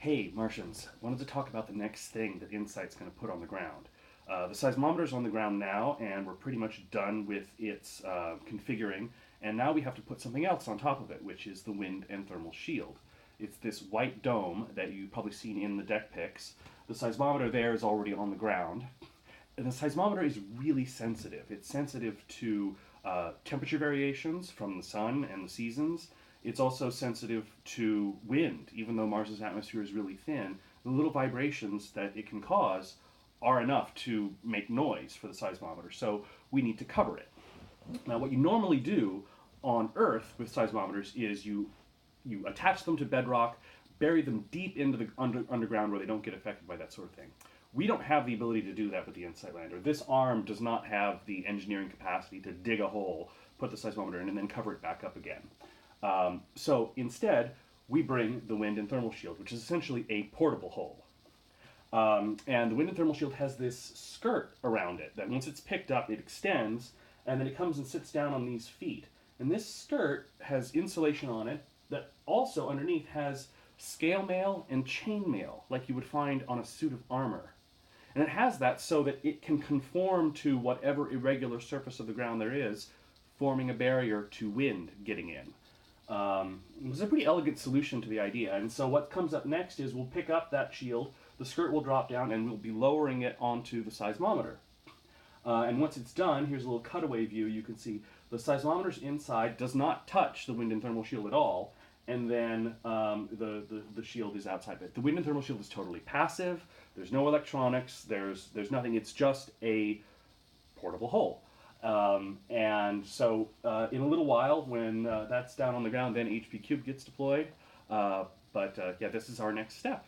Hey, Martians, wanted to talk about the next thing that InSight's going to put on the ground. The seismometer's on the ground now, and we're pretty much done with its configuring, and now we have to put something else on top of it, which is the wind and thermal shield. It's this white dome that you've probably seen in the deck pics. The seismometer there is already on the ground, and the seismometer is really sensitive. It's sensitive to temperature variations from the sun and the seasons. It's also sensitive to wind, even though Mars's atmosphere is really thin. The little vibrations that it can cause are enough to make noise for the seismometer, so we need to cover it. Now, what you normally do on Earth with seismometers is you attach them to bedrock, bury them deep into the underground where they don't get affected by that sort of thing. We don't have the ability to do that with the InSight lander. This arm does not have the engineering capacity to dig a hole, put the seismometer in, and then cover it back up again. So instead, we bring the wind and thermal shield, which is essentially a portable hole. And the wind and thermal shield has this skirt around it that once it's picked up, it extends, and then it comes and sits down on these feet. And this skirt has insulation on it that also underneath has scale mail and chain mail, like you would find on a suit of armor. And it has that so that it can conform to whatever irregular surface of the ground there is, forming a barrier to wind getting in. It's a pretty elegant solution to the idea. And so what comes up next is we'll pick up that shield, the skirt will drop down, and we'll be lowering it onto the seismometer. And once it's done, here's a little cutaway view. You can see the seismometer's inside does not touch the wind and thermal shield at all, and then the shield is outside of it. The wind and thermal shield is totally passive. There's no electronics. There's nothing. It's just a portable hole. And so in a little while, when that's down on the ground, then HP Cube gets deployed. But yeah, this is our next step.